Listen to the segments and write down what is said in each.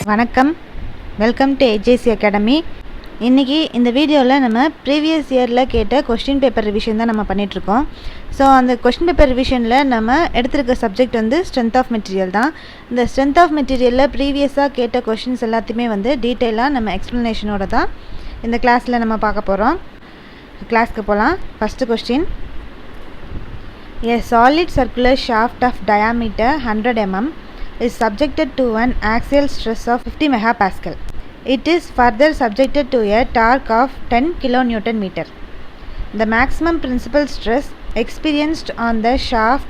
வணக்கம், welcome to AJC academy. இன்றைக்கி இந்த வீடியோவில் நம்ம ப்ரீவியஸ் இயரில் கேட்ட கொஸ்டின் பேப்பர் ரிவிஷன் தான் நம்ம பண்ணிகிட்ருக்கோம். ஸோ அந்த கொஸ்டின் பேப்பர் ரிவிஷனில் நம்ம எடுத்திருக்க சப்ஜெக்ட் வந்து ஸ்ட்ரென்த் ஆஃப் மெட்டீரியல் தான். இந்த ஸ்ட்ரென்த் ஆஃப் மெட்டீரியலில் ப்ரீவியஸாக கேட்ட கொஸ்டின்ஸ் எல்லாத்தையுமே வந்து டீட்டெயிலாக நம்ம எக்ஸ்ப்ளனேஷனோட தான் இந்த கிளாஸில் நம்ம பார்க்க போகிறோம். கிளாஸ்க்கு போகலாம். First question: A solid circular shaft of diameter 100 mm is subjected to an axial stress of 50 MPa. It is further subjected to a torque of 10 kN/meter. The maximum principal stress experienced on the shaft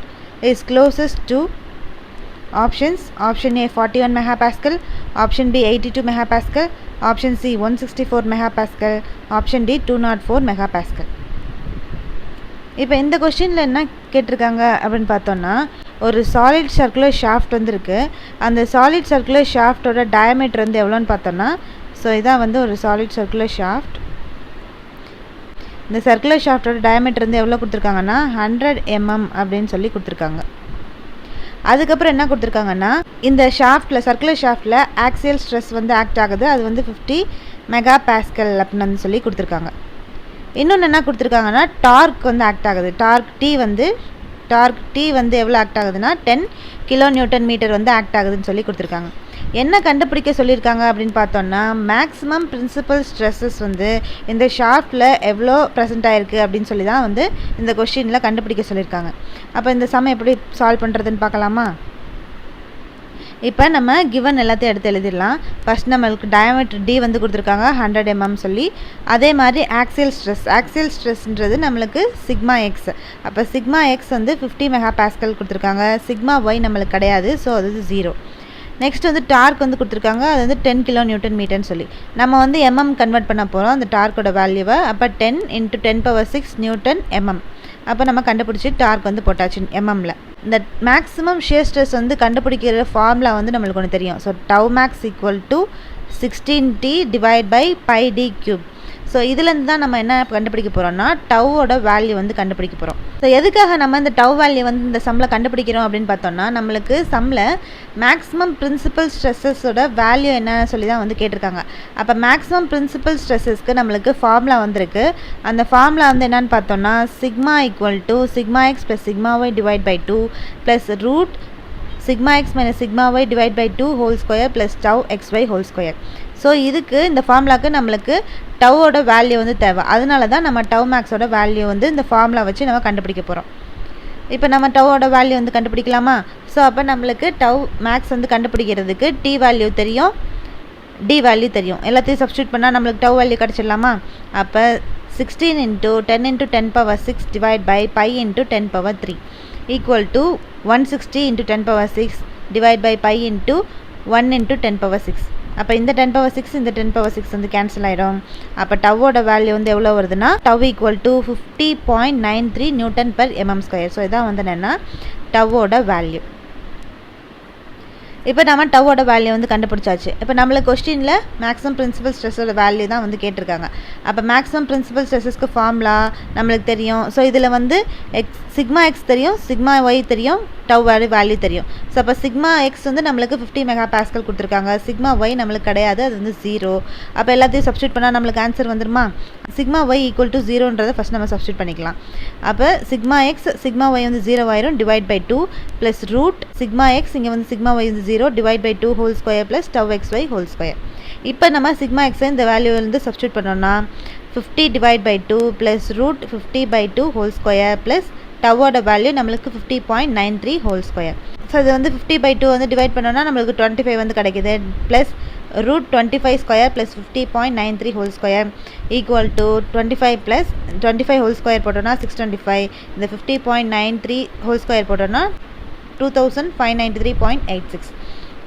is closest to options: option A 41 MPa, option B 82 MPa, option C 164 MPa, option D 204 MPa. இப்போ இந்த கொஸ்டினில் என்ன கேட்டிருக்காங்க அப்படின்னு பார்த்தோன்னா, ஒரு solid circular shaft வந்துருக்கு. அந்த சாலிட் சர்க்குலர் ஷாஃப்டோட டயமீட்டர் வந்து எவ்வளோன்னு பார்த்தோன்னா, ஸோ இதான் வந்து ஒரு சாலிட் சர்க்குலர் ஷாஃப்ட். இந்த சர்க்குலர் ஷாஃப்டோட டயமீட்டர் வந்து எவ்வளோ கொடுத்துருக்காங்கன்னா 100 mm அப்படின்னு சொல்லி கொடுத்துருக்காங்க. அதுக்கப்புறம் என்ன கொடுத்துருக்காங்கன்னா, இந்த ஷாஃப்டில் சர்க்குலர் ஷாஃப்டில் ஆக்சியல் ஸ்ட்ரெஸ் வந்து ஆக்ட் ஆகுது. அது வந்து 50 MPa அப்படின்னு வந்து சொல்லி கொடுத்துருக்காங்க. இன்னொன்று என்ன கொடுத்துருக்காங்கன்னா, டார்க் வந்து ஆக்ட் ஆகுது. டார்க் டி வந்து எவ்வளோ ஆக்ட் ஆகுதுன்னா 10 kN/meter வந்து ஆக்ட் ஆகுதுன்னு சொல்லி கொடுத்துருக்காங்க. என்ன கண்டுபிடிக்க சொல்லியிருக்காங்க அப்படின்னு பார்த்தோன்னா, மேக்ஸிமம் பிரின்சிபல் ஸ்ட்ரெஸ்ஸஸ் வந்து இந்த ஷாஃப்டில் எவ்வளோ ப்ரெசென்ட் ஆகிருக்கு அப்படின்னு சொல்லி தான் வந்து இந்த கொஸ்டினில் கண்டுபிடிக்க சொல்லியிருக்காங்க. அப்போ இந்த சம் எப்படி சால்வ் பண்ணுறதுன்னு பார்க்கலாமா? இப்போ நம்ம கிவன் எல்லாத்தையும் எடுத்து எழுதிடலாம். ஃபஸ்ட் நம்மளுக்கு டயமீட்டர் டி வந்து கொடுத்துருக்காங்க 100 mm சொல்லி. அதே மாதிரி ஆக்சியல் ஸ்ட்ரெஸ்ன்றது நம்மளுக்கு சிக்மா எக்ஸ். அப்போ சிக்மா எக்ஸ் வந்து 50 MPa கொடுத்துருக்காங்க. சிக்மா ஒய் நம்மளுக்கு கிடையாது, ஸோ அது 0. நெக்ஸ்ட் வந்து டார்க் வந்து கொடுத்துருக்காங்க. அது வந்து 10 kN/meter சொல்லி நம்ம வந்து mm கன்வெர்ட் பண்ண போகிறோம் அந்த டார்க்கோட வேல்யூவை. அப்போ 10 × 10⁻6 Nm. அப்போ நம்ம கண்டுபிடிச்சி டார்க் வந்து போட்டாச்சு mmல. இந்த மேக்ஸிமம் ஷியர் ஸ்ட்ரெஸ் வந்து கண்டுபிடிக்கிற ஃபார்முலா வந்து நம்மளுக்கு ஒன்று தெரியும். So tau maths = 16T / πd³. So இதுலேருந்து தான் நம்ம என்ன கண்டுபிடிக்க போகிறோம்னா, டவ்வோட வேல்யூ வந்து கண்டுபிடிக்க போகிறோம். ஸோ எதுக்காக நம்ம இந்த டவ் வேல்யூ வந்து இந்த சம்மில் கண்டுபிடிக்கிறோம் அப்படின்னு பார்த்தோம்னா, நம்மளுக்கு சம்மில் மேக்ஸிமம் பிரின்சிபல் ஸ்ட்ரெஸ்ஸஸோட வேல்யூ என்னன்னு சொல்லி தான் வந்து கேட்டிருக்காங்க. அப்போ மேக்ஸிமம் பிரின்சிபல் ஸ்ட்ரெஸ்ஸஸ்க்கு நம்மளுக்கு ஃபார்முலா வந்திருக்கு. அந்த ஃபார்முலா வந்து என்னென்னு பார்த்தோம்னா, sigma = σx + σy / 2 + √σx - σy / 2 whole square + τxy². So இதுக்கு இந்த ஃபார்முலாவுக்கு நம்மளுக்கு டவ்வோட வேல்யூ வந்து தேவை. அதனால தான் நம்ம டவ் மேக்ஸோட வேல்யூ வந்து இந்த ஃபார்முலா வச்சு நம்ம கண்டுபிடிக்க போகிறோம். இப்போ நம்ம டவ்வோட வேல்யூ வந்து கண்டுபிடிக்கலாமா? ஸோ அப்போ நம்மளுக்கு டவ் மேக்ஸ் வந்து கண்டுபிடிக்கிறதுக்கு டி வேல்யூ தெரியும், டி வேல்யூ தெரியும். எல்லாத்தையும் சப்ஸ்டியூட் பண்ணால் நம்மளுக்கு டவ் வேல்யூ கிடச்சிடலாமா? அப்போ 16 × 10 × 10⁻6 / π × 10⁻3 = 160 × 10⁻6 / π × 1 × 10⁻6. அப்போ இந்த 10⁻6 இந்த 10⁻6 வந்து கேன்சல் ஆகிடும். அப்போ டவ்வோட வேல்யூ வந்து எவ்வளோ வருதுன்னா, டவ் = 50.93 Nm². ஸோ இதான் வந்து என்னென்னா டவ்வோட வேல்யூ. இப்போ நம்ம டவ்வோட வேல்யூ வந்து கண்டுபிடிச்சாச்சு. இப்போ நம்மளுக்கு கொஸ்டினில் மேக்ஸிமம் பிரின்சிபல் ஸ்ட்ரெஸ்ஸோட வேல்யூ தான் வந்து கேட்டிருக்காங்க. அப்போ மேக்ஸிமம் பிரின்சிபல் ஸ்ட்ரெஸ்ஸஸ்க்கு ஃபார்முலா நம்மளுக்கு தெரியும். ஸோ இதில் வந்து சிக்மா எக்ஸ் தெரியும், சிக்மா ஒய் தெரியும், டவ் வேல்யூ தெரியும். ஸோ அப்போ சிக்மா எக்ஸ் வந்து நம்மளுக்கு 50 MPa கொடுத்துருக்காங்க. சிக்மா ஒய் நம்மளுக்கு கிடையாது, அது வந்து 0. அப்போ எல்லாத்தையும் சப்ஸ்டியூட் பண்ணால் நம்மளுக்கு ஆன்சர் வந்துருமா? சிக்மா ஒய் = 0ன்றதை ஃபஸ்ட் நம்ம சப்ஸ்டியூட் பண்ணிக்கலாம். அப்போ சிக்மா எக்ஸ் சிக்மா ஒய் வந்து 0 ஆயிரும், /2 + √σx இங்கே வந்து சிக்மா ஒய் வந்து 0 / 2 ஹோல் ஸ்கொயர் + τxy². இப்போ நம்ம சிக்மா எக்ஸை இந்த வேல்யூவிலேருந்து சப்ஸ்டியூட் பண்ணோம்னா 50 / 2 + √50/2 ஹோல் ஸ்கொயர் + டவ்வோட வேல்யூ நம்மளுக்கு 50.93 ஹோல் ஸ்கொயர். ஸோ இது வந்து 50/2 வந்து டிவைட் பண்ணோன்னா நம்மளுக்கு 25 வந்து கிடைக்கிது. Plus √25² + 50.93 whole square = 25 + 25 whole square போட்டோன்னா 625. இந்த 50.93 ஹோல் ஸ்கொயர் போட்டோன்னா 2593.86.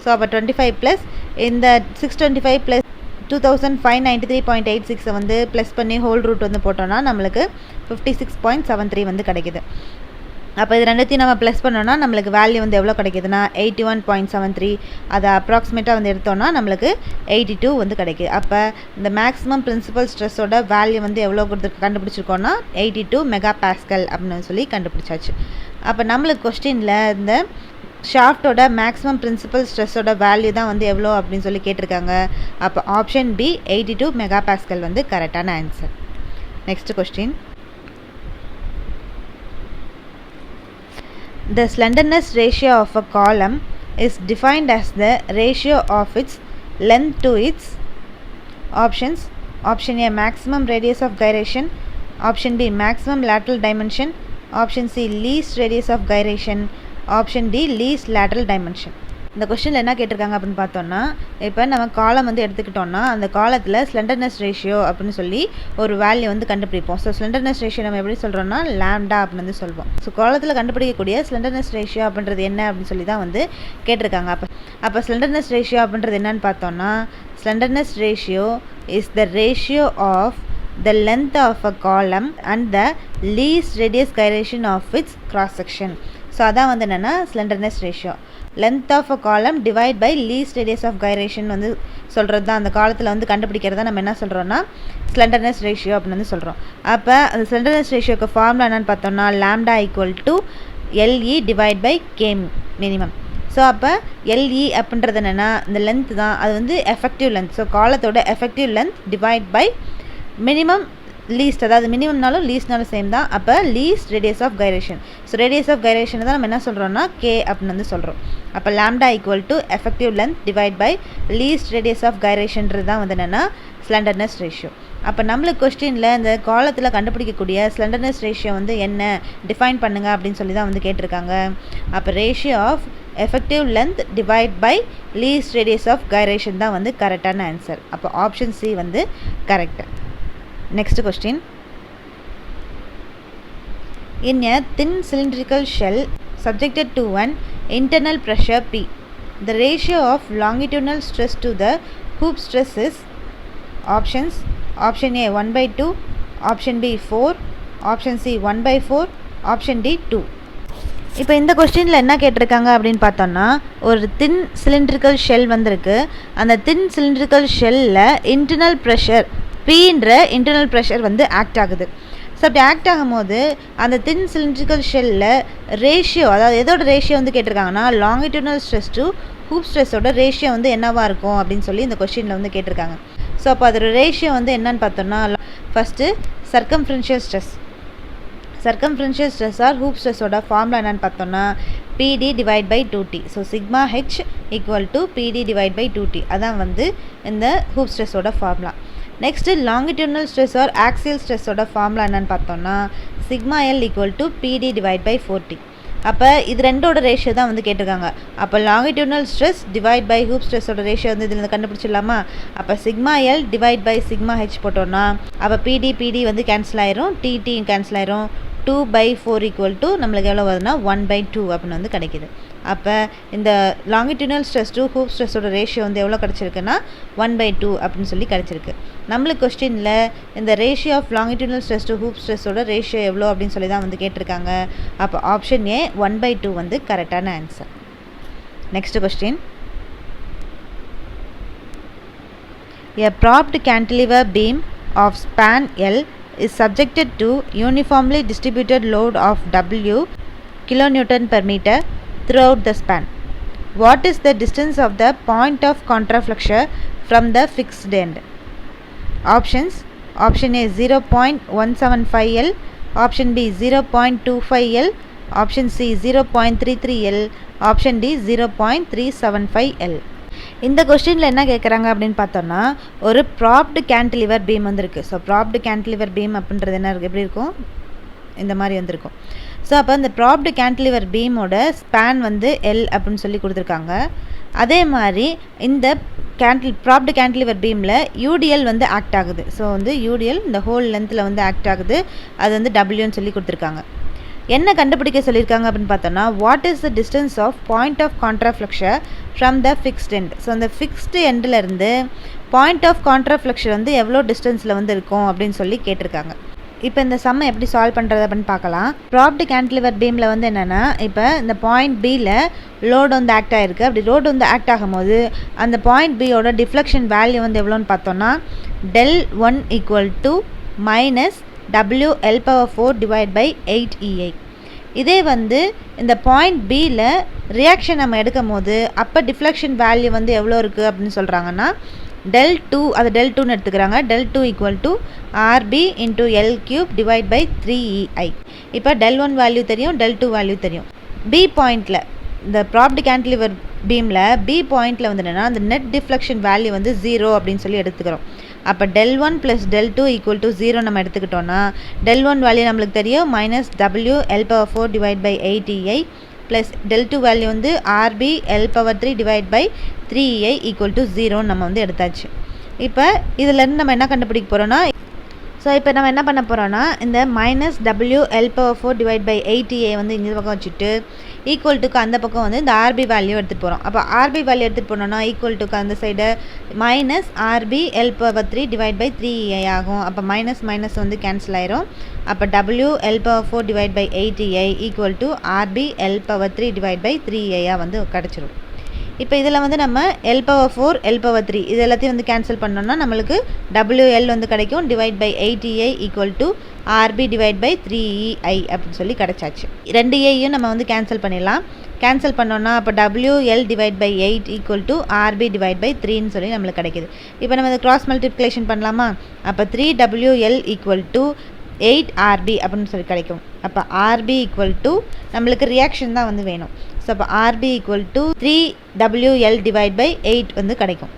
ஸோ அப்போ 25 ப்ளஸ் இந்த 625 + 2593.86 வந்து ப்ளஸ் பண்ணி ஹோல் ரூட் வந்து போட்டோன்னா நம்மளுக்கு 56.73 வந்து கிடைக்கிது. அப்போ இது ரெண்டுத்தையும் நம்ம ப்ளஸ் பண்ணோன்னா நம்மளுக்கு வேல்யூ வந்து எவ்வளோ கிடைக்கிதுன்னா 81.73. அதை அப்ராக்சிமேட்டாக வந்து எடுத்தோன்னா நம்மளுக்கு 82 வந்து கிடைக்கிது. அப்போ இந்த மேக்ஸிமம் பிரின்சிபல் ஸ்ட்ரெஸ்ஸோட வேல்யூ வந்து எவ்வளோ கண்டுபிடிச்சிருக்கோன்னா 82 MPa அப்படின்னு சொல்லி கண்டுபிடிச்சாச்சு. அப்போ நம்மளுக்கு கொஸ்டினில் இந்த ஷாஃப்டோட மேக்ஸிமம் பிரின்சிபல் ஸ்ட்ரெஸ்ஸோட வேல்யூ தான் வந்து எவ்வளோ அப்படின்னு சொல்லி கேட்டிருக்காங்க. அப்போ ஆப்ஷன் பி 82 மெகா பாஸ்கல் வந்து கரெக்டான answer. Next question. The slenderness ratio of a column is defined as the ratio of its length to its options. Option A maximum radius of gyration, option B maximum lateral dimension, option C least radius of gyration, option D least lateral dimension. இந்த கொஸ்டினில் என்ன கேட்டிருக்காங்க அப்படின்னு பார்த்தோன்னா, இப்போ நம்ம காலம் வந்து எடுத்துக்கிட்டோம்னா அந்த காலத்தில் ஸ்லெண்டர்னஸ் ரேஷியோ அப்படின்னு சொல்லி ஒரு வேல்யூ வந்து கண்டுபிடிப்போம். ஸோ ஸ்லெண்டர்னஸ் ரேஷியோ நம்ம எப்படி சொல்கிறோம்னா லாம்டா அப்படின்னு வந்து சொல்வோம். ஸோ காலத்தில் கண்டுபிடிக்கக்கூடிய ஸ்லெண்டர்னஸ் ரேஷியோ அப்படின்றது என்ன அப்படின்னு சொல்லி தான் வந்து கேட்டிருக்காங்க. அப்போ ஸ்லெண்டர்னஸ் ரேஷியோ அப்படின்றது என்னன்னு பார்த்தோன்னா, slenderness ratio is the ratio of the length of a column and the least radius gyration of its cross section. So அதான் வந்து என்னென்னா slenderness ratio. Length of a column divide by least radius of gyration வந்து சொல்கிறது தான் அந்த காலத்தில் வந்து கண்டுபிடிக்கிறதா நம்ம என்ன சொல்கிறோன்னா ஸ்லெண்டர்னஸ் ரேஷியோ அப்படின்னு வந்து சொல்கிறோம். அப்போ அந்த ஸ்லெண்டர்னஸ் ரேஷியோக்கு ஃபார்முலா என்னென்னு பார்த்தோம்னா lambda equal to LE divide by K minimum. So அப்போ எல்இ அப்படின்றது என்னென்னா இந்த லென்த் தான், அது வந்து எஃபெக்டிவ் லென்த். ஸோ காலத்தோட effective length divide by minimum least, அதாவது மினிமம்னாலும் லீஸ்ட்னாலும் சேம் தான். அப்போ least radius of gyration. So radius of gyration தான் நம்ம என்ன சொல்கிறோம்னா கே அப்படின்னு வந்து சொல்கிறோம். அப்போ lambda equal to effective length divide by least radius of கைரேஷன்றது தான் வந்து என்னென்னா ஸ்லெண்டர்னஸ் ரேஷியோ. அப்போ நம்மளுக்கு கொஸ்டினில் இந்த காலத்தில் கண்டுபிடிக்கக்கூடிய ஸ்லெண்டர்னஸ் ரேஷியோ வந்து என்ன டிஃபைன் பண்ணுங்க அப்படின்னு சொல்லி தான் வந்து கேட்டிருக்காங்க. அப்போ ratio of effective length divide by least radius of gyration தான் வந்து கரெக்டான ஆன்சர். அப்போ ஆப்ஷன் சி வந்து correct. Next question. In a thin cylindrical shell subjected to an internal pressure P, the ratio of longitudinal stress to the hoop stress is options. Option A 1/2, option B 4, option C 1/4, option D 2. இப்போ இந்த கொஸ்டினில் என்ன கேட்டிருக்காங்க அப்படின்னு பார்த்தோன்னா, ஒரு தின் cylindrical shell வந்திருக்கு. அந்த தின் சிலிண்ட்ரிக்கல் ஷெல்லில் இன்டர்னல் ப்ரெஷர் Pன்ற இன்டர்னல் ப்ரெஷர் வந்து ஆக்ட் ஆகுது. ஸோ அப்படி ஆக்ட் ஆகும்போது அந்த தின் சிலிண்ட்ரிக்கல் ஷெல்லில் ரேஷியோ, அதாவது எதோட ரேஷியோ வந்து கேட்டிருக்காங்கன்னா லாங்கிட்யூடினல் ஸ்ட்ரெஸ் டு ஹூப் ஸ்ட்ரெஸ்ஸோட ரேஷியோ வந்து என்னவாக இருக்கும் அப்படின்னு சொல்லி இந்த கொஸ்டினில் வந்து கேட்டிருக்காங்க. ஸோ அப்போ அதோட ரேஷியோ வந்து என்னன்னு பார்த்தோம்னா, first circumferential stress. Circumferential stress or hoop ஸ்ட்ரெஸ்ஸோட ஃபார்முலா என்னென்னு பார்த்தோம்னா PD divide by 2T. So sigma H equal to PD divide by 2T. அதான் வந்து இந்த ஹூப் ஸ்ட்ரெஸ்ஸோட formula. Next longitudinal stress or axial ஸ்ட்ரெஸ்ஸோட ஃபார்முலா என்னென்னு பார்த்தோம்னா sigma L equal to PD divide by 4T. அப்போ இது ரெண்டோட ரேஷியோ தான் வந்து கேட்டிருக்காங்க. அப்போ longitudinal stress divide by hoop ஸ்ட்ரெஸ்ஸோட ரேஷியோ வந்து இதில் கண்டுபிடிச்சிடலாமா? அப்போ sigma L divide by sigma H போட்டோன்னா அப்போ PD வந்து கேன்சல் ஆயிரும், TT கேன்சல் ஆயிரும். 2/4 ஈக்குவல் டு நம்மளுக்கு எவ்வளோ வருதுன்னா 1/2 அப்படின்னு வந்து கிடைக்கிது. அப்போ இந்த லாங்கிட்யூடினல் ஸ்ட்ரெஸ் டு ஹூப் ஸ்ட்ரெஸ்ஸோட ரேஷியோ வந்து எவ்வளோ கிடச்சிருக்குன்னா 1/2 அப்படின்னு சொல்லி கிடச்சிருக்கு. நம்மளுக்கு கொஸ்டினில் இந்த ratio of longitudinal stress to hoop ஸ்ட்ரெஸ்ஸோட ரேஷியோ எவ்வளோ அப்படின்னு சொல்லி தான் வந்து கேட்டிருக்காங்க. அப்போ ஆப்ஷன் ஏ 1/2 வந்து கரெக்டான answer. Next question. A propped cantilever beam of span L is subjected to uniformly distributed load of W kilonewton per meter throughout the span. What is the distance of the point of contraflexure from the fixed end? Options. Option A 0.175 L, option B 0.25 L, option C 0.33 L, option D 0.375 L. இந்த கொஸ்டினில் என்ன கேட்குறாங்க அப்படின்னு பார்த்தோன்னா, ஒரு ப்ராப்டு cantilever beam வந்துருக்கு. So ப்ராப்டு cantilever beam அப்படின்றது என்ன இருக்குது, எப்படி இருக்கும், இந்த மாதிரி வந்திருக்கும். ஸோ அப்போ இந்த ப்ராப்டு கேன்டிலிவர் பீமோட ஸ்பேன் வந்து எல் அப்படின்னு சொல்லி கொடுத்துருக்காங்க. அதே மாதிரி இந்த ப்ராப்டு கேன்டிலிவர் பீமில் யூடிஎல் வந்து ஆக்ட் ஆகுது. ஸோ வந்து யூடிஎல் இந்த ஹோல் லென்த்தில் வந்து ஆக்ட் ஆகுது. அது வந்து டபிள்யூன்னு சொல்லி கொடுத்துருக்காங்க. என்ன கண்டுபிடிக்க சொல்லியிருக்காங்க அப்படின்னு பார்த்தோன்னா, what is the distance of point of contraflexure from the fixed end. So அந்த ஃபிக்ஸ்டு எண்டிலேருந்து பாயிண்ட் ஆஃப் கான்ட்ராஃப்ளெக்ஷர் வந்து எவ்வளோ டிஸ்டன்ஸில் வந்து இருக்கும் அப்படின்னு சொல்லி கேட்டிருக்காங்க. இப்போ இந்த சம்மை எப்படி சால்வ் பண்ணுறது அப்படின்னு பார்க்கலாம். ப்ராப்டு கேன்டிலிவர் பீமில் வந்து என்னென்னா, இப்போ இந்த பாயிண்ட் பியில் லோடு வந்து ஆக்ட் ஆகிருக்கு. அப்படி லோடு வந்து ஆக்ட் ஆகும்போது அந்த பாயிண்ட் பியோட டிஃப்ளெக்ஷன் வேல்யூ வந்து எவ்வளோன்னு பார்த்தோன்னா del1 equal to -WL/4 divide by 8EI. இதே வந்து இந்த பாயிண்ட் பியில் ரியாக்ஷன் நம்ம எடுக்கும் போது அப்போ டிஃப்ளெக்ஷன் வேல்யூ வந்து எவ்வளோ இருக்குது அப்படின்னு சொல்கிறாங்கன்னா del2 அது del2ன்னு எடுத்துக்கிறாங்க. del2 equal to RB into L cube divide by 3EI. இப்போ del1 வேல்யூ தெரியும், del2 வேல்யூ தெரியும். பி பாயிண்டில் இந்த ப்ராப்டி கேன்டிலிவர் பீமில் பி பாயிண்டில் வந்து என்னென்னா அந்த நெட் டிஃப்ளெக்ஷன் வேல்யூ வந்து 0 அப்படின்னு சொல்லி எடுத்துக்கிறோம். அப்போ del1 + del2 ஈக்குவல் டு 0 நம்ம எடுத்துக்கிட்டோன்னா del1 வேல்யூ நம்மளுக்கு தெரியும் -WL⁴ divide by 8EI plus del2 value வந்து RB L⁴ divide by 3EI equal to 0 நம்ம வந்து எடுத்தாச்சு. இப்போ இதிலேருந்து நம்ம என்ன கண்டுபிடிக்க போகிறோன்னா இப்போ நம்ம என்ன பண்ண போகிறோன்னா இந்த -WL⁴ டிவைட் பை 8EI வந்து இந்த பக்கம் வச்சுட்டு ஈக்குவல் டுக்கு அந்த பக்கம் வந்து இந்த ஆர்பி வேல்யூ எடுத்துகிட்டு போகிறோம். அப்போ ஆர்பி வேல்யூ எடுத்துகிட்டு போனோன்னா ஈக்குவல் டுக்கு அந்த side -RB L⁴ divide by 3EI ஆகும். அப்போ மைனஸ் வந்து கேன்சல் ஆயிரும். அப்போ WL⁴ divide by 8EI equal to RB L⁴ divide by 3EI வந்து கிடச்சிரும். இப்போ இதில் வந்து நம்ம L⁴ L⁴ இது எல்லாத்தையும் வந்து கேன்சல் பண்ணோம்னா நம்மளுக்கு WL வந்து கிடைக்கும் divide by 8EI equal to RB divide by 3EI அப்படின்னு சொல்லி கிடச்சாச்சு. 2Eஐயும் நம்ம வந்து கேன்சல் பண்ணிடலாம். கேன்சல் பண்ணோன்னா அப்போ WL divide by 8 equal to RB divide by 3ன்னு சொல்லி நம்மளுக்கு கிடைக்கிது. இப்போ நம்ம இதை கிராஸ் மல்டிப்ளிகேஷன் பண்ணலாமா? அப்போ 3WL ஈக்குவல் டு 8RB அப்படின்னு சொல்லி கிடைக்கும். அப்போ RB ஈக்குவல் டு நம்மளுக்கு ரியாக்ஷன் தான் வந்து வேணும். ஸோ அப்போ RB equal to 3WL divide by 8 வந்து கிடைக்கும்.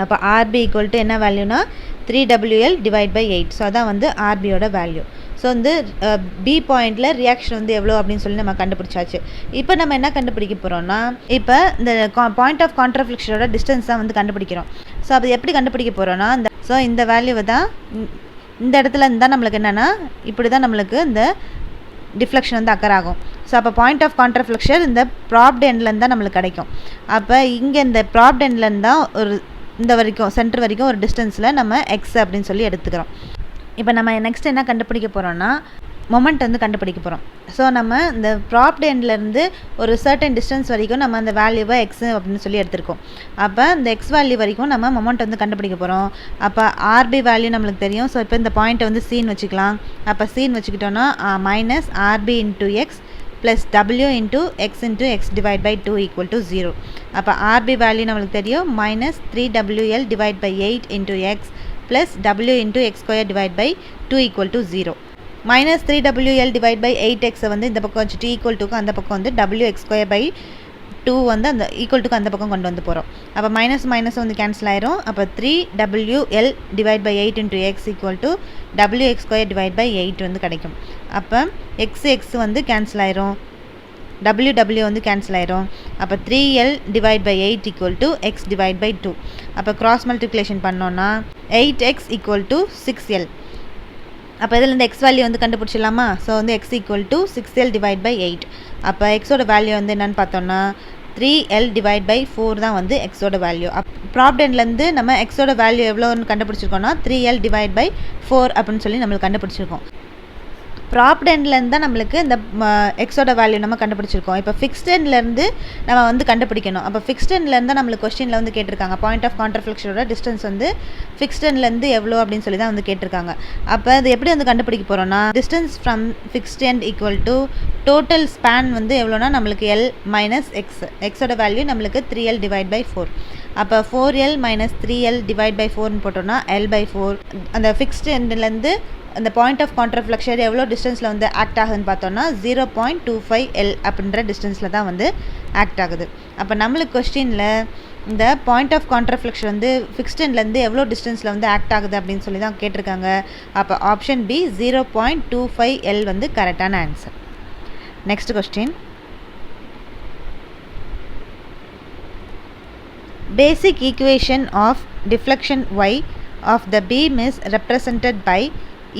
அப்போ RB ஈக்குவல் டு என்ன வேல்யூனா 3WL டிவைட் பை 8. ஸோ அதான் வந்து RBயோட வேல்யூ. ஸோ வந்து பி பாயிண்டில் ரியாக்ஷன் வந்து எவ்வளோ அப்படின்னு சொல்லி நம்ம கண்டுபிடிச்சாச்சு. இப்போ நம்ம என்ன கண்டுபிடிக்க போகிறோம்னா இப்போ இந்த பாயிண்ட் ஆஃப் கான்ட்ராஃப்ளெக்ஷனோட டிஸ்டன்ஸ் தான் வந்து கண்டுபிடிக்கிறோம். ஸோ அது எப்படி கண்டுபிடிக்க போகிறோன்னா இந்த வேல்யூவை தான் இந்த இடத்துல இருந்தால் நம்மளுக்கு என்னென்னா இப்படி தான் நம்மளுக்கு இந்த டிஃப்ளெக்ஷன் வந்து அக்கர் ஆகும். ஸோ அப்போ பாயிண்ட் ஆஃப் கான்ட்ராஃப்ளெக்ஷன் இந்த ப்ராப்ட் எண்ட்லேருந்து தான் நம்மளுக்கு கிடைக்கும். அப்போ இங்கே இந்த ப்ராப்ட் எண்ட்லேருந்து தான் ஒரு இந்த வரைக்கும் சென்டர் வரைக்கும் ஒரு டிஸ்டன்ஸில் நம்ம எக்ஸ் அப்படின்னு சொல்லி எடுத்துக்கிறோம். இப்போ நம்ம நெக்ஸ்ட் என்ன கண்டுபிடிக்க போகிறோன்னா மொமெண்ட் வந்து கண்டுபிடிக்க போகிறோம். ஸோ நம்ம இந்த ப்ராப்ட் எண்ட்லேருந்து ஒரு சர்டன் டிஸ்டன்ஸ் வரைக்கும் நம்ம அந்த வேல்யூவை எக்ஸ் அப்படின்னு சொல்லி எடுத்திருக்கோம். அப்போ இந்த எக்ஸ் வேல்யூ வரைக்கும் நம்ம மொமெண்ட் வந்து கண்டுபிடிக்க போகிறோம். அப்போ ஆர்பி வேல்யூ நம்மளுக்கு தெரியும். ஸோ இப்போ இந்த பாயிண்ட்டை வந்து சீன் வச்சுக்கலாம். அப்போ சீன் வச்சுக்கிட்டோன்னா -RB into x plus W into x into x divide by 2 equal to 0. அப்போ ஆர்பி வேல்யூ நம்மளுக்கு தெரியும் -3WL divide by 8 into x plus W into x² divide by 2 equal to 0. -3WL divide by 8x வந்து இந்த பக்கம் வச்சுட்டு equal டுக்கு அந்த பக்கம் வந்து WX² பை 2 வந்து அந்த ஈக்குவல் டுக்கு அந்த பக்கம் கொண்டு வந்து போகிறோம். அப்போ மைனஸ் வந்து கேன்சல் ஆயிரும். அப்போ 3WL divide by 8 into X equal to WX² divide by 8 வந்து கிடைக்கும். அப்போ எக்ஸ் வந்து கேன்சல் ஆயிரும், W வந்து கேன்சல் ஆயிரும். அப்போ 3L divide by 8 equal to X divide by 2. அப்போ கிராஸ் மல்டிப்ளிகேஷன் பண்ணோன்னா 8x ஈக்குவல் டு 6L. அப்போ இதில் இந்த எக்ஸ் வேல்யூ வந்து கண்டுபிடிச்சிடலாமா? ஸோ வந்து X equal to 6L divide by 8. அப்போ எக்ஸோட வேல்யூ வந்து என்னென்னு பார்த்தோன்னா 3L டிவைட் பை 4 தான் வந்து எக்ஸோட வேல்யூ. ப்ராப்டன்லேருந்து நம்ம எக்ஸோட வேல்யூ எவ்வளோன்னு கண்டுபிடிச்சிருக்கோன்னா 3L டிவைட் பை 4 அப்படின்னு சொல்லி நம்மளுக்கு கண்டுபிடிச்சிருக்கோம். ப்ராப்ட் எண்ட்லேருந்து தான் நம்மளுக்கு இந்த எக்ஸோட வேல்யூ நம்ம கண்டுபிடிச்சிருக்கோம். இப்போ ஃபிக்ஸ்ட் எண்ட்லேருந்து நம்ம வந்து கண்டுபிடிக்கணும். அப்போ ஃபிக்ஸ்ட் எண்ட்லேருந்து நம்மளுக்கு கொஸ்டினில் வந்து கேட்டிருக்காங்க பாயிண்ட் ஆஃப் கான்ட்ராஃப்ளெக்ஷனோட டிஸ்டன்ஸ் வந்து ஃபிக்ஸ்ட் எண்ட்லேருந்து எவ்வளோ அப்படின்னு சொல்லி தான் வந்து கேட்டிருக்காங்க. அப்போ அது எப்படி வந்து கண்டுபிடிக்க போகிறோன்னா distance from fixed end equal to total span வந்து எவ்வளோனா நம்மளுக்கு L மைனஸ் எக்ஸ். எக்ஸோட வேல்யூ நம்மளுக்கு 3L டிவைட் பை 4. அப்போ 4L minus 3L divide by 4ன்னு போட்டோன்னா L பை 4. அந்த ஃபிக்ஸ்ட் எண்ட்லேருந்து அந்த பாயிண்ட் ஆஃப் கான்ட்ராஃப்ளெக்ஷன் எவ்வளோ டிஸ்டன்ஸில் வந்து ஆக்ட் ஆகுதுன்னு பார்த்தோன்னா 0.25L அப்படின்ற டிஸ்டன்ஸில் தான் வந்து ஆக்ட் ஆகுது. அப்போ நம்மளுக்கு கொஸ்டினில் இந்த பாயிண்ட் ஆஃப் கான்ட்ராஃப்ளெக்ஷன் வந்து ஃபிக்ஸ்ட் எண்ட்லேருந்து எவ்வளோ டிஸ்டன்ஸில் வந்து ஆக்ட் ஆகுது அப்படின்னு சொல்லி தான் கேட்டிருக்காங்க. அப்போ ஆப்ஷன் பி 0.25L வந்து கரெக்டான answer. Next question. Basic equation of deflection y of the beam is represented by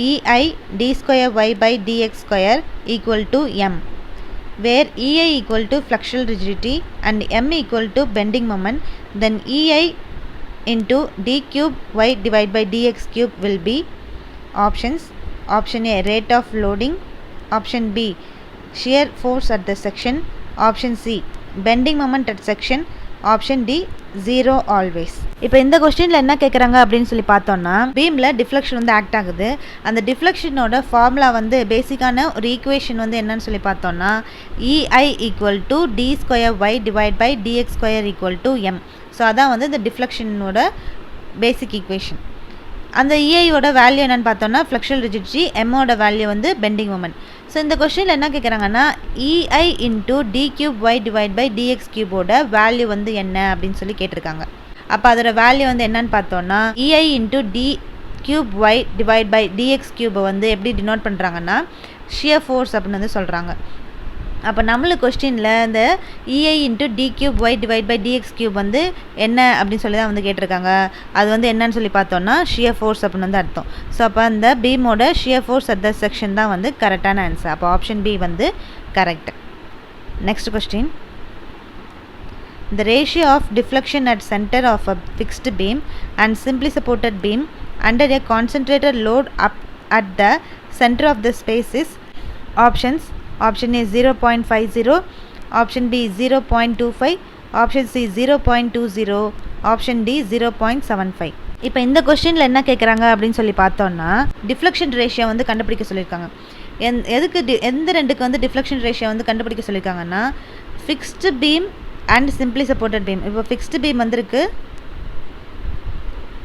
EI d square y by dx square equal to m, where EI equal to flexural rigidity and m equal to bending moment. Then EI into d cube y divided by dx cube will be options. Option A rate of loading, option B shear force at the section, option C bending moment at section, option D 0 always. இப்போ இந்த கொஸ்டினில் என்ன கேட்குறாங்க அப்படின்னு சொல்லி பார்த்தோம்னா, பீமில் deflection வந்து act ஆகுது. அந்த டிஃப்ளெக்ஷனோட ஃபார்முலா வந்து பேசிக்கான ஒரு ஈக்குவேஷன் வந்து என்னன்னு சொல்லி பார்த்தோம்னா, EI = d²y / dx² = m. So அதான் வந்து இந்த டிஃப்ளெக்ஷனோட பேசிக் ஈக்குவேஷன். அந்த EIயோட வேல்யூ என்னென்னு பார்த்தோம்னா ஃப்ளெக்ஷுவல் ரிஜிடிட்டி, எம்மோட வேல்யூ வந்து பெண்டிங் மொமெண்ட். ஸோ இந்த கொஸ்டினில் என்ன கேட்குறாங்கன்னா, EI × d³ y / dx³ value வந்து என்ன அப்படின்னு சொல்லி கேட்டிருக்காங்க. அப்போ அதோட வேல்யூ வந்து என்னன்னு பார்த்தோம்னா, EI × d³ y / dx³ வந்து எப்படி டினோட் பண்ணுறாங்கன்னா ஷியர் ஃபோர்ஸ் அப்படின்னு வந்து சொல்கிறாங்க. அப்போ நம்மளுக்கு கொஸ்டினில் இந்த EI × d³ y / dx³ வந்து என்ன அப்படின்னு சொல்லி தான் வந்து கேட்டிருக்காங்க. அது வந்து என்னன்னு சொல்லி பார்த்தோம்னா ஷியர் ஃபோர்ஸ் அப்படின்னு வந்து அர்த்தம். ஸோ அப்போ அந்த பீமோட shear force at the section தான் வந்து கரெக்டான ஆன்சர். அப்போ ஆப்ஷன் பி வந்து correct. Next question. The ratio of deflection at center of a fixed beam and simply supported beam under a concentrated load up at the center of the space is options. Option A 0.50, option B 0.25, option C 0.20, option D 0.75. இப்போ இந்த கொஸ்டினில் என்ன கேட்குறாங்க அப்படின்னு சொல்லி பார்த்தோம்னா, deflection ratio வந்து கண்டுபிடிக்க சொல்லியிருக்காங்க. எதுக்கு எந்த ரெண்டுக்கு வந்து டிஃப்ளெக்ஷன் ரேஷியோ வந்து கண்டுபிடிக்க சொல்லியிருக்காங்கன்னா, fixed beam and simply supported beam. இப்போ ஃபிக்ஸ்டு பீம் வந்துருக்கு,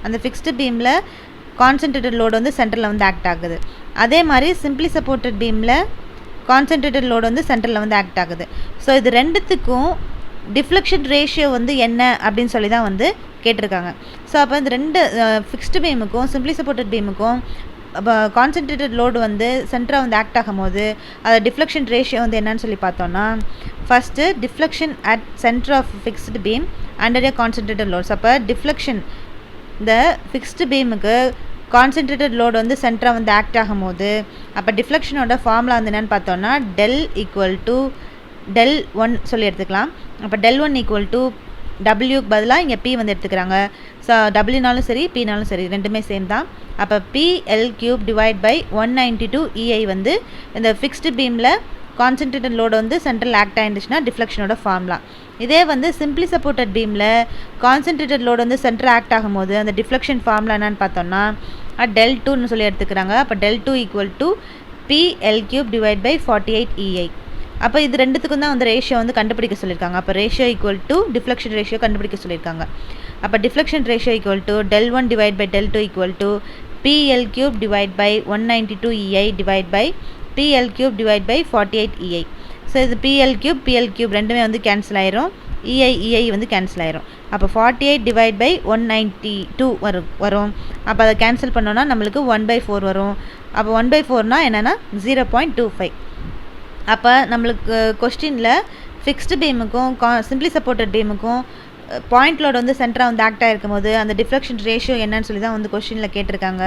அந்த ஃபிக்ஸ்டு பீமில் கான்சன்ட்ரேட்டட் லோடு வந்து சென்டரில் வந்து ஆக்ட் ஆகுது. அதே மாதிரி சிம்பிளி சப்போர்ட்டட் பீமில் கான்சன்ட்ரேட்டட் லோடு வந்து சென்டரில் வந்து ஆக்ட் ஆகுது. ஸோ இது ரெண்டுத்துக்கும் டிஃப்ளெக்ஷன் ரேஷியோ வந்து என்ன அப்படின்னு சொல்லி தான் வந்து கேட்டிருக்காங்க. ஸோ அப்போ இந்த ரெண்டு ஃபிக்ஸ்டு பீமுக்கும் சிம்பிளி சப்போர்ட்டட் பீமுக்கும் கான்சன்ட்ரேட்டட் லோடு வந்து சென்டராக வந்து ஆக்ட் ஆகும்போது அது டிஃப்ளெக்ஷன் ரேஷியோ வந்து என்னன்னு சொல்லி பார்த்தோன்னா, first deflection at centre of fixed beam under a concentrated loads. அப்போ டிஃப்ளெக்ஷன் இந்த ஃபிக்ஸ்டு பீமுக்கு கான்சன்ட்ரேட்டட் லோடு வந்து சென்டராக வந்து ஆக்ட் ஆகும்போது அப்போ டிஃப்ளெக்ஷனோட ஃபார்முலா வந்து என்னென்னு பார்த்தோன்னா del = del1 சொல்லி எடுத்துக்கலாம். அப்போ del1 = டபிள்யூக்கு பதிலாக இங்கே பி வந்து எடுத்துக்கிறாங்க. ஸோ டபிள்யூனாலும் சரி பினாலும் சரி ரெண்டுமே சேம் தான். அப்போ PL³ / 192 EI வந்து இந்த ஃபிக்ஸ்டு பீமில் கான்சன்ட்ரேட்டட் லோடு வந்து சென்ட்ரல் ஆக்ட் ஆகிருந்துச்சுன்னா டிஃப்ளெக்ஷனோட ஃபார்முலா. இதே வந்து சிம்பிளி சப்போர்ட்டட் பீமில் கான்சன்ட்ரேட்டட் லோடு வந்து சென்டர் ஆக்ட் ஆகும்போது அந்த டிஃப்ளெக்ஷன் ஃபார்முலா என்னன்னு பார்த்தோம்னா del2ன்னு சொல்லி எடுத்துக்கிறாங்க. அப்போ del2 = PL³ / 48 EI. அப்போ இது ரெண்டுத்துக்கும் தான் வந்து ரேஷியோ வந்து கண்டுபிடிக்க சொல்லியிருக்காங்க. அப்போ ரேஷியோ = டிஃப்ளெக்ஷன் ரேஷியோ கண்டுபிடிக்க சொல்லியிருக்காங்க. அப்போ deflection ratio = del1 / del2 = PL³ / 192 EI / PL³ / 48 EI. So இது PL³ ரெண்டுமே வந்து கேன்சல் ஆயிரும், EI வந்து கேன்சல் ஆயிரும். அப்போ 48 / 192 வரும். அப்போ அதை கேன்சல் பண்ணோன்னா நம்மளுக்கு 1/4 வரும். அப்போ 1/4னா என்னென்னா 0.25. அப்போ நம்மளுக்கு கொஸ்டினில் ஃபிக்ஸ்டு பீமுக்கும் சிம்பிளி சப்போர்ட்டட் பீமுக்கும் பாயிண்ட் லோடு வந்து சென்டராக வந்து ஆக்ட் ஆகிருக்கும் போது அந்த டிஃப்ளெக்ஷன் ரேஷியோ என்னன்னு சொல்லி தான் வந்து கொஸ்டினில் கேட்டிருக்காங்க.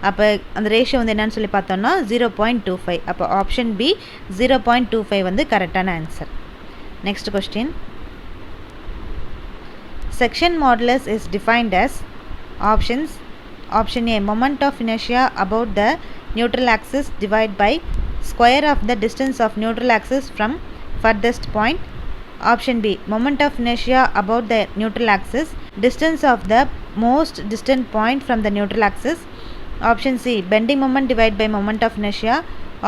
அப்போ அந்த ரேஷியோ வந்து என்னன்னு சொல்லி பார்த்தோம்னா 0.25. அப்போ ஆப்ஷன் பி 0.25 வந்து கரெக்டான answer. Next question. Section modulus is defined as options. Option A moment of inertia about the neutral axis divided by square of the distance of neutral axis from furthest point. Option B moment of inertia about the neutral axis, distance of the most distant point from the neutral axis. Option C bending moment divided by moment of inertia.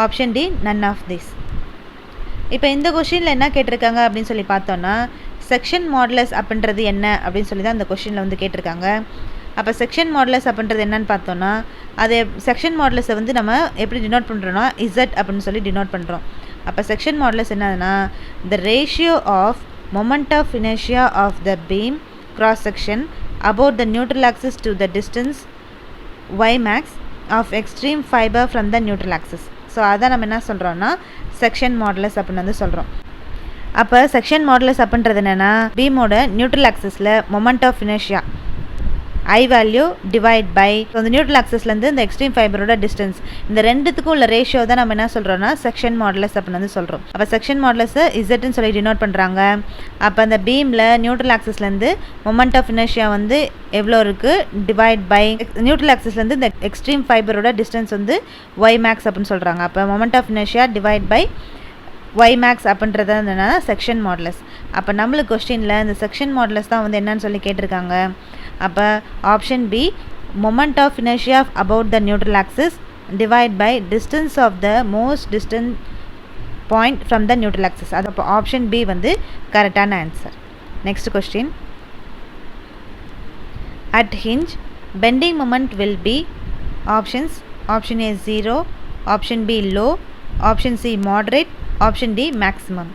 Option D none of this. இப்போ இந்த கொஸ்டினில் என்ன கேட்டிருக்காங்க அப்படின்னு சொல்லி பார்த்தோன்னா, section modulus அப்படின்றது என்ன அப்படின்னு சொல்லி தான் இந்த கொஸ்டினில் வந்து கேட்டிருக்காங்க. அப்போ செக்ஷன் மாடுலஸ் அப்படின்றது என்னன்னு பார்த்தோன்னா, அது செக்ஷன் மாடுலஸை வந்து நம்ம எப்படி டினோட் பண்ணுறோன்னா Z அப்படின்னு சொல்லி டினோட் பண்ணுறோம். அப்போ செக்ஷன் மாடுலஸ் என்னதுன்னா, the ratio of moment of inertia of the beam cross section about the neutral axis to the distance y max of extreme fiber from the neutral axis. So அதான் நம்ம என்ன சொல்கிறோன்னா section modulus அப்படின்னு வந்து சொல்கிறோம். அப்போ section modulus அப்படின்றது என்னென்னா, பீமோட நியூட்ரல் ஆக்சிஸில் moment of inertia I value divide by அந்த நியூட்ரல் ஆக்சிஸ்லேருந்து இந்த எக்ஸ்ட்ரீம் ஃபைபரோட டிஸ்டன்ஸ், இந்த ரெண்டுத்துக்கும் உள்ள ரேஷியோ தான் நம்ம என்ன சொல்கிறோன்னா செக்ஷன் மாடுலஸ் அப்படின்னு வந்து சொல்கிறோம். அப்போ செக்ஷன் மாடுலஸை இசட்னு சொல்லி டினோட் பண்ணுறாங்க. அப்போ அந்த பீமில் நியூட்ரல் ஆக்சிஸ்லேருந்து மொமெண்ட் ஆஃப் இனர்ஷியா வந்து எவ்வளோ இருக்குது டிவைட் பை நியூட்ரல் ஆக்சிஸ்லேருந்து இந்த எக்ஸ்ட்ரீம் ஃபைபரோட டிஸ்டன்ஸ் வந்து ஒய் மேக்ஸ் அப்படின்னு சொல்கிறாங்க. அப்போ moment of inertia divide by Y max அப்படின்றது என்னென்னா செக்ஷன் மாடுலஸ். அப்போ நம்மளுக்கு கொஸ்டினில் இந்த செக்ஷன் மாடுலஸ் தான் வந்து என்னன்னு சொல்லி கேட்டிருக்காங்க. அப்போ option B moment of inertia about the neutral axis divide by distance of the most distant point from the neutral axis. அது அப்போ ஆப்ஷன் பி வந்து கரெக்டான answer. Next question. At hinge, bending moment will be options. Option A 0, option B low, option C moderate, option D maximum.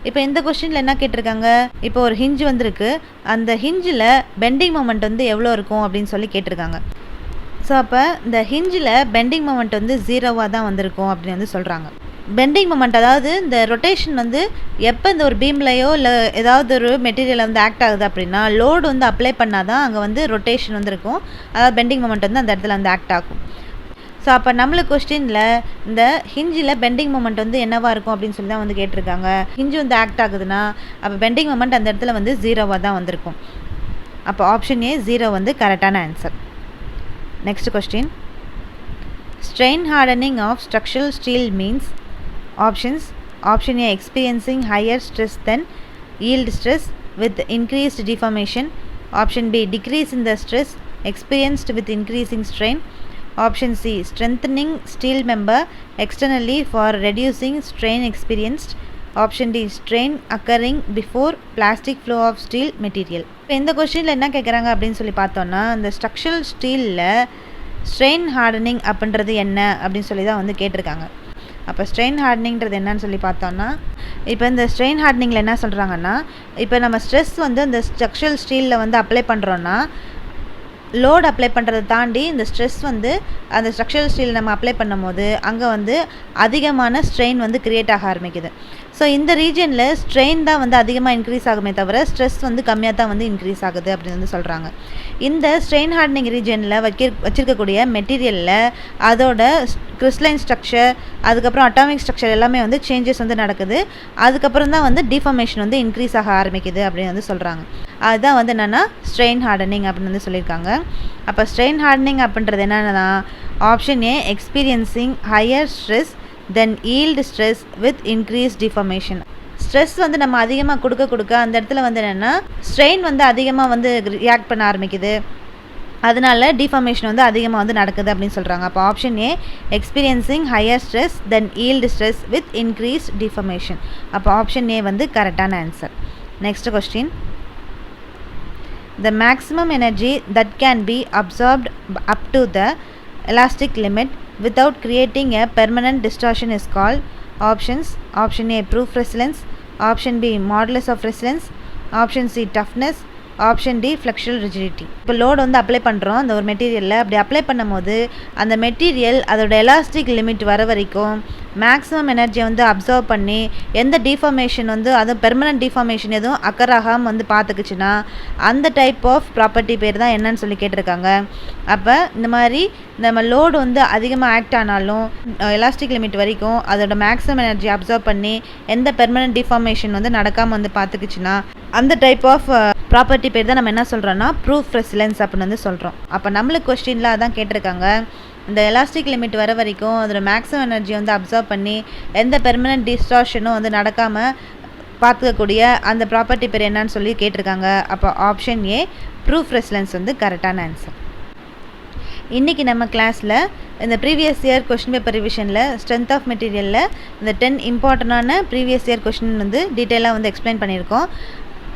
இப்போ இந்த கொஸ்டினில் என்ன கேட்டிருக்காங்க, இப்போ ஒரு ஹிஞ்ச் வந்திருக்கு, அந்த ஹிஞ்சில் பெண்டிங் மொமெண்ட் வந்து எவ்வளோ இருக்கும் அப்படின்னு சொல்லி கேட்டிருக்காங்க. ஸோ அப்போ இந்த ஹிஞ்சில் பெண்டிங் மொமெண்ட் வந்து 0வாக தான் வந்திருக்கும் அப்படின்னு வந்து சொல்கிறாங்க. பெண்டிங் மொமெண்ட் அதாவது இந்த ரொட்டேஷன் வந்து எப்போ இந்த ஒரு பீம்லையோ இல்லை ஏதாவது ஒரு மெட்டீரியல் வந்து ஆக்ட் ஆகுது அப்படின்னா லோடு வந்து அப்ளை பண்ணால் தான் அங்கே வந்து ரொட்டேஷன் வந்துருக்கும். அதாவது பெண்டிங் மொமெண்ட் வந்து அந்த இடத்துல வந்து ஆக்ட் ஆகும். ஸோ அப்போ நம்மளுக்கு கொஸ்டினில் இந்த ஹிஞ்சில் பெண்டிங் மொமெண்ட் வந்து என்னவாக இருக்கும் அப்படின்னு சொல்லி தான் வந்து கேட்டிருக்காங்க. ஹிஞ்சு வந்து ஆக்ட் ஆகுதுன்னா அப்போ பெண்டிங் மொமெண்ட் அந்த இடத்துல வந்து 0வாக தான் வந்திருக்கும். அப்போ ஆப்ஷன் ஏ 0 வந்து கரெக்டான answer. Next question. Strain hardening of structural steel means options. Option A experiencing higher stress than yield stress with increased deformation. Option B decrease in the stress experienced with increasing strain. Option C strengthening steel member externally for reducing strain experienced. Option D strain occurring before plastic flow of steel material. இப்போ இந்த கொஸ்டினில் என்ன கேட்குறாங்க அப்படின்னு சொல்லி பார்த்தோன்னா இந்த structural ஸ்டீலில் ஸ்ட்ரெயின் ஹார்டனிங் அப்படின்றது என்ன அப்படின்னு சொல்லி தான் வந்து கேட்டிருக்காங்க. அப்போ ஸ்ட்ரெயின் ஹார்டனிங்கிறது என்னன்னு சொல்லி பார்த்தோன்னா இப்போ இந்த ஸ்ட்ரெயின் ஹார்டனிங்கில் என்ன சொல்கிறாங்கன்னா இப்போ நம்ம ஸ்ட்ரெஸ் வந்து இந்த ஸ்ட்ரக்சரல் ஸ்டீலில் வந்து அப்ளை பண்ணுறோன்னா லோடு அப்ளை பண்ணுறதை தாண்டி இந்த ஸ்ட்ரெஸ் வந்து அந்த ஸ்ட்ரக்சரல் ஸ்டீல் நம்ம அப்ளை பண்ணும் போது அங்கே வந்து அதிகமான ஸ்ட்ரெயின் வந்து க்ரியேட் ஆக ஆரம்பிக்குது. ஸோ இந்த ரீஜனில் ஸ்ட்ரெயின் தான் வந்து அதிகமாக இன்க்ரீஸ் ஆகுமே தவிர ஸ்ட்ரெஸ் வந்து கம்மியாக தான் வந்து இன்க்ரீஸ் ஆகுது அப்படின்னு வந்து சொல்கிறாங்க. இந்த ஸ்ட்ரெயின் ஹார்டனிங் ரீஜனில் வச்சிருக்கக்கூடிய மெட்டீரியலில் அதோட கிறிஸ்டலைன் ஸ்ட்ரக்சர் அதுக்கப்புறம் அட்டாமிக் ஸ்ட்ரக்சர் எல்லாமே வந்து சேஞ்சஸ் வந்து நடக்குது. அதுக்கப்புறம் தான் வந்து டிஃபார்மேஷன் வந்து இன்க்ரீஸ் ஆக ஆரம்பிக்குது அப்படின்னு வந்து சொல்கிறாங்க. அதுதான் வந்து என்னென்னா ஸ்ட்ரெயின் ஹார்டனிங் அப்படின்னு வந்து சொல்லியிருக்காங்க. அப்போ ஸ்ட்ரெயின் ஹார்டனிங் அப்படின்றது என்னென்னா option A experiencing higher stress then yield stress with increase deformation. Stress வந்து நம்ம அதிகமாக கொடுக்க அந்த இடத்துல வந்து என்னென்னா ஸ்ட்ரெயின் வந்து அதிகமாக வந்து ரியாக்ட் பண்ண ஆரம்பிக்குது. அதனால டிஃபார்மேஷன் வந்து அதிகமாக வந்து நடக்குது அப்படின்னு சொல்கிறாங்க. அப்போ option A experiencing higher stress then yield stress with increase deformation. அப்போ ஆப்ஷன் ஏ வந்து கரெக்டான answer. Next question. The maximum energy that can be absorbed up to the elastic limit without creating a permanent distortion is called. Options. Option A proof resilience, option B modulus of resilience, option C toughness, option D flexural rigidity. இப்போ load வந்து apply பண்ணுறோம் அந்த ஒரு மெட்டீரியலில். அப்படி apply பண்ணும் போது அந்த மெட்டீரியல் அதோட எலாஸ்டிக் லிமிட் வர வரைக்கும் மேக்ஸிமம் எனர்ஜியை வந்து அப்சர்வ் பண்ணி எந்த டிஃபார்மேஷன் வந்து அதுவும் பெர்மனன்ட் டிஃபார்மேஷன் எதுவும் அக்கர் ஆகாமல் வந்து பார்த்துக்குச்சுன்னா அந்த டைப் ஆஃப் ப்ராப்பர்ட்டி பேர் தான் என்னன்னு சொல்லி கேட்டிருக்காங்க. அப்போ இந்த மாதிரி நம்ம லோடு வந்து அதிகமாக ஆக்ட் ஆனாலும் எலாஸ்டிக் லிமிட் வரைக்கும் அதோட மேக்ஸிமம் எனர்ஜி அப்சர்வ் பண்ணி எந்த பெர்மனன்ட் டிஃபார்மேஷன் வந்து நடக்காமல் வந்து பார்த்துக்குச்சுன்னா அந்த டைப் ஆஃப் ப்ராப்பர்ட்டி பேர் தான் நம்ம என்ன சொல்கிறோன்னா ப்ரூஃப் ரெசிலன்ஸ் அப்படின்னு வந்து சொல்கிறோம். அப்போ நம்மளுக்கு கொஸ்டினில் அதான் கேட்டிருக்காங்க. இந்த எலாஸ்டிக் லிமிட் வர வரைக்கும் அதோட மேக்ஸிமம் எனர்ஜி வந்து அப்சர்வ் பண்ணி எந்த பெர்மனன்ட் டிஸ்டார்ஷனும் வந்து நடக்காமல் பார்த்துக்கக்கூடிய அந்த ப்ராப்பர்ட்டி பேர் என்னன்னு சொல்லி கேட்டிருக்காங்க. அப்போ ஆப்ஷன் ஏ ப்ரூஃப் ரெசிலன்ஸ் வந்து கரெக்டான ஆன்சர். இன்றைக்கி நம்ம கிளாஸில் இந்த ப்ரீவியஸ் இயர் கொஷின் பேப்பர் ரிவிஷனில் ஸ்ட்ரென்த் ஆஃப் மெட்டீரியலில் இந்த 10 இம்பார்ட்டண்டான ப்ரீவியஸ் இயர் கொஷின் வந்து டீட்டெயிலாக வந்து எக்ஸ்பிளைன் பண்ணியிருக்கோம்.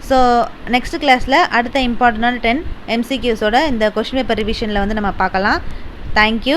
ஸோ நெக்ஸ்ட் கிளாஸில் அடுத்த இம்பார்ட்டண்டான 10 MCQஸோட இந்த கொஷின் பேப்பர் ரிவிஷனில் வந்து நம்ம பார்க்கலாம். தேங்க்யூ.